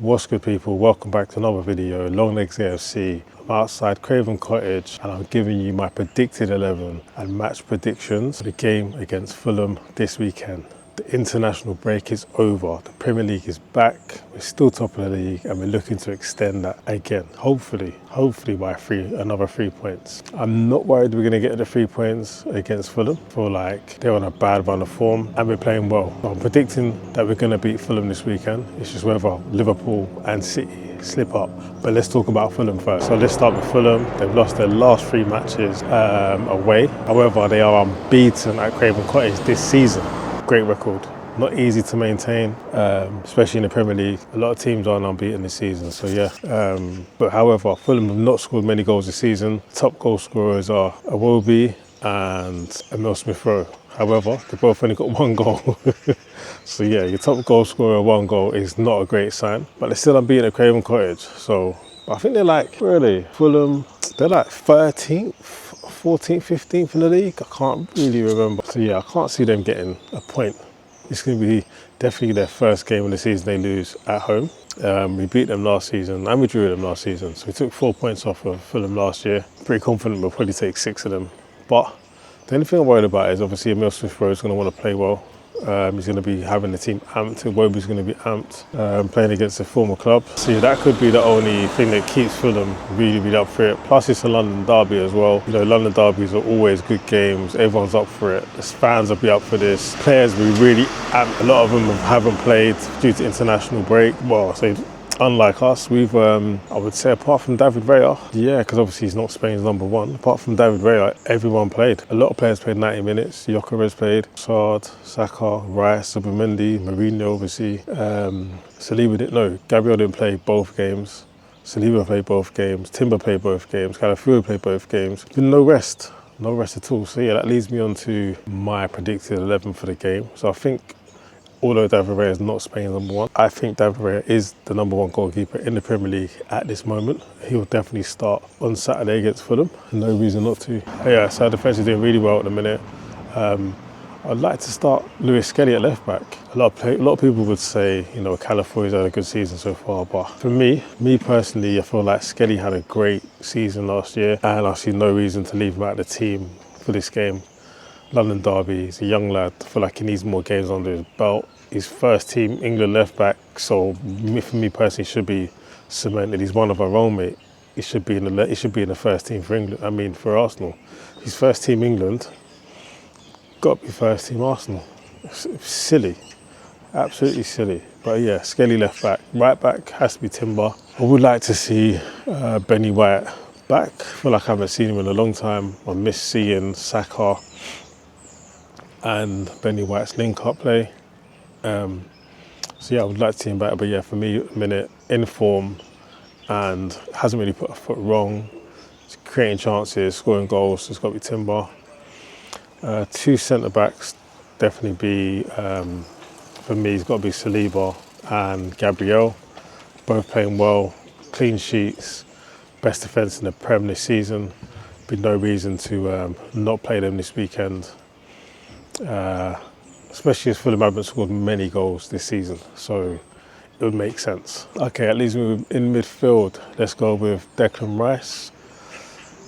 What's good, people? Welcome back to another video. Long Legz AFC. I'm outside Craven Cottage and I'm giving you my predicted 11 and match predictions for the game against Fulham this weekend. The international break is over. The Premier League is back. We're still top of the league and we're looking to extend that again. Hopefully by another 3 points. I'm not worried we're going to get the 3 points against Fulham. I feel like they're on a bad run of form and we're playing well. So I'm predicting that we're going to beat Fulham this weekend. It's just whether Liverpool and City slip up. But let's talk about Fulham first. So let's start with Fulham. They've lost their last 3 matches away. However, they are unbeaten at Craven Cottage this season. Great record. Not easy to maintain, especially in the Premier League. A lot of teams aren't unbeaten this season, so yeah. But however, Fulham have not scored many goals this season. Top goal scorers are Iwobi and Emile Smith-Rowe. However, they both only got 1 goal. So yeah, your top goal scorer 1 goal is not a great sign. But they're still unbeaten at Craven Cottage. So I think they're like, Fulham, they're like 13th, 14th, 15th in the league. I can't really remember. So yeah, I can't see them getting a point. It's going to be definitely their first game of the season they lose at home. We beat them last season and we drew them last season. So we took 4 points off of Fulham last year. Pretty confident we'll probably take 6 of them. But the only thing I'm worried about is obviously Emile Smith-Rowe is going to want to play well. He's going to be having the team amped. Iwobi's going to be amped, playing against a former club. So yeah, that could be the only thing that keeps Fulham really up for it. Plus it's a London derby as well. You know, London derbies are always good games. Everyone's up for it. The fans will be up for this. Players will be really amped. A lot of them haven't played due to international break. Well, so unlike us, we've, I would say, apart from David Raya, yeah, because obviously he's not Spain's #1. Apart from David Raya, everyone played. A lot of players played 90 minutes. Gyökeres played, Sard, Saka, Rice, Zubimendi, Mourinho, obviously. Saliba didn't know. Gabriel didn't play both games. Saliba played both games. Timber played both games. Calafiori played both games. Been no rest at all. So yeah, that leads me on to my predicted 11 for the game. So I think, although David Raya is not Spain's #1, I think David Raya is the #1 goalkeeper in the Premier League at this moment. He will definitely start on Saturday against Fulham. No reason not to. Yeah, so our defence is doing really well at the minute. I'd like to start Lewis Skelly at left back. A lot of people would say, you know, Calafiori's had a good season so far, but for me personally, I feel like Skelly had a great season last year, and I see no reason to leave him out of the team for this game. London derby, he's a young lad. I feel like he needs more games under his belt. He's first team England left back, so for me personally, should be cemented. He's one of our own, mate. He should be in the first team for England. I mean, for Arsenal, he's first team England. Got to be first team Arsenal. It's silly, absolutely silly. But yeah, Skelly left back. Right back has to be Timber. I would like to see Benny White back. I feel like I haven't seen him in a long time. I miss seeing Saka and Benny White's link-up play. So yeah, I would like to see him back. But yeah, for me, at the minute, in form and hasn't really put a foot wrong. He's creating chances, scoring goals. It's got to be Timber. 2 centre-backs definitely be, for me, it's got to be Saliba and Gabriel. Both playing well, clean sheets, best defence in the Prem this season. Be no reason to not play them this weekend. Especially as Fulham haven't scored many goals this season, so it would make sense. Okay, that leaves me in midfield. Let's go with Declan Rice.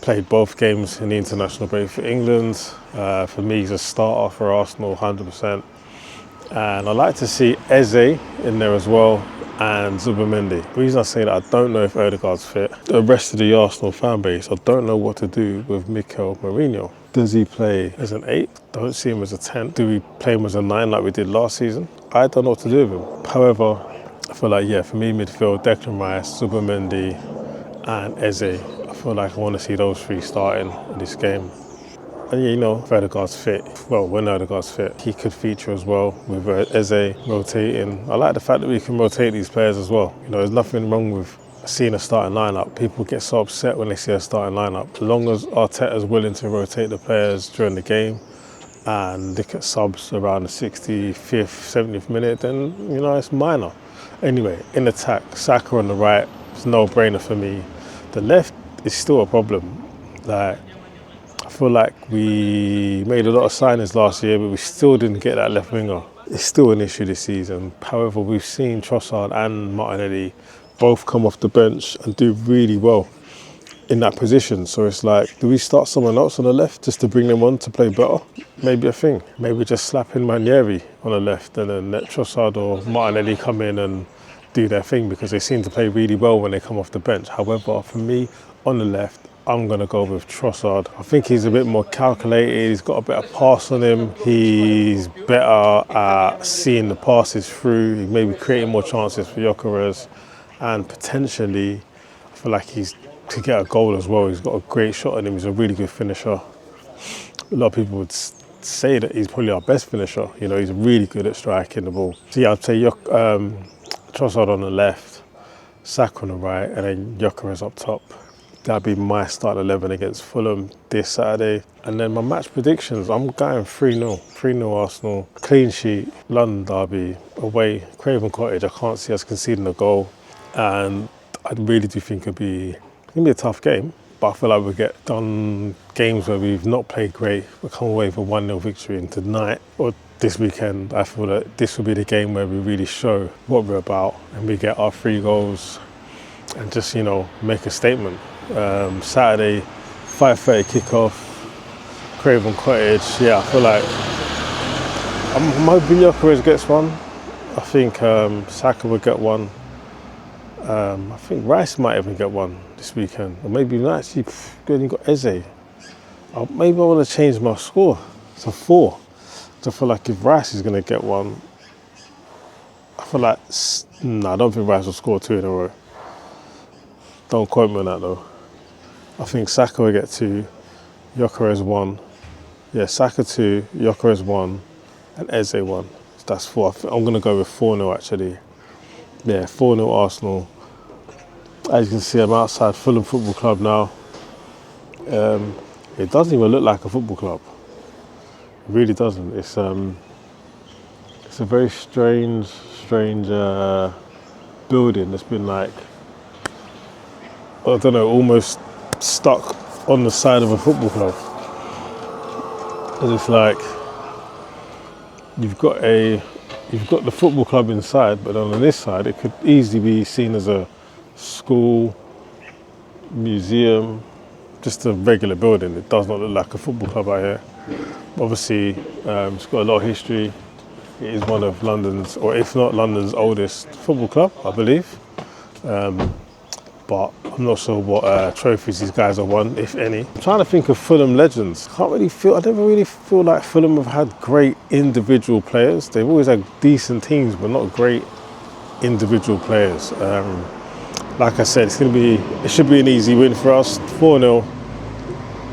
Played both games in the international break for England. For me, he's a starter for Arsenal, 100%. And I like to see Eze in there as well, and Zubimendi. The reason I say that, I don't know if Odegaard's fit. The rest of the Arsenal fan base, I don't know what to do with Mikel Mourinho. Does he play as an 8? Don't see him as a 10. Do we play him as a 9 like we did last season? I don't know what to do with him. However, I feel like, yeah, for me, midfield, Declan Rice, Zubimendi, and Eze. I feel like I want to see those 3 starting in this game. And yeah, you know, if Odegaard's fit, well, when Odegaard's fit, he could feature as well with Eze rotating. I like the fact that we can rotate these players as well. You know, there's nothing wrong with seeing a starting lineup. People get so upset when they see a starting lineup. As long as Arteta's willing to rotate the players during the game and look at subs around the 65th, 70th minute, then, you know, it's minor. Anyway, in attack, Saka on the right, it's no brainer for me. The left is still a problem. Like, I feel like we made a lot of signings last year, but we still didn't get that left winger. it's still an issue this season. However, we've seen Trossard and Martinelli both come off the bench and do really well in that position. So it's like, do we start someone else on the left just to bring them on to play better? Maybe a thing. Maybe just slap in Manieri on the left and then let Trossard or Martinelli come in and do their thing, because they seem to play really well when they come off the bench. However, for me, on the left, I'm going to go with Trossard. I think he's a bit more calculated, he's got a better pass on him, he's better at seeing the passes through, he's maybe creating more chances for Gyökeres, and potentially, I feel like he's to get a goal as well. He's got a great shot on him, he's a really good finisher. A lot of people would say that he's probably our best finisher, you know, he's really good at striking the ball. So yeah, I'd say Trossard on the left, Saka on the right, and then Gyökeres up top. That'd be my start 11 against Fulham this Saturday. And then my match predictions, I'm going 3-0. 3-0 Arsenal, clean sheet, London derby, away, Craven Cottage. I can't see us conceding a goal. And I really do think it's going to be a tough game. But I feel like we'll get done games where we've not played great. We'll come away with a 1-0 victory. And tonight, or this weekend, I feel that this will be the game where we really show what we're about. And we get our 3 goals and just, you know, make a statement. Saturday, 5:30 kickoff, Craven Cottage. Yeah, I feel like I'm hoping Gyökeres gets one. I think Saka will get one. I think Rice might even get one this weekend. Or maybe not actually, good, you got Eze. Maybe I want to change my score to 4. So I feel like if Rice is going to get one, I feel like, I don't think Rice will score 2 in a row. Don't quote me on that though. I think Saka will get 2, Gyökeres 1. Yeah, Saka 2, Gyökeres 1, and Eze 1. So that's 4. I'm going to go with 4-0 actually. Yeah, 4-0 Arsenal. As you can see, I'm outside Fulham Football Club now. It doesn't even look like a football club. It really doesn't. It's a very strange building that's been like, I don't know, almost stuck on the side of a football club. And it's like you've got the football club inside, but on this side it could easily be seen as a school, museum, just a regular building. It does not look like a football club out here. Obviously, it's got a lot of history. It is one of London's, or if not London's, oldest football club, I believe. But I'm not sure what trophies these guys have won, if any. I'm trying to think of Fulham legends. I never really feel like Fulham have had great individual players. They've always had decent teams, but not great individual players. Like I said, it should be an easy win for us. 4-0.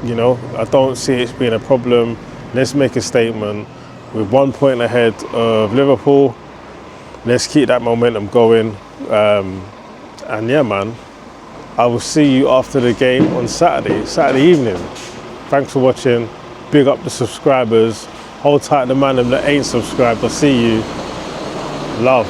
You know, I don't see it being a problem. Let's make a statement. We're 1 point ahead of Liverpool. Let's keep that momentum going. And yeah, man, I will see you after the game on Saturday evening. Thanks for watching. Big up the subscribers. Hold tight the man that ain't subscribed. I'll see you. Love.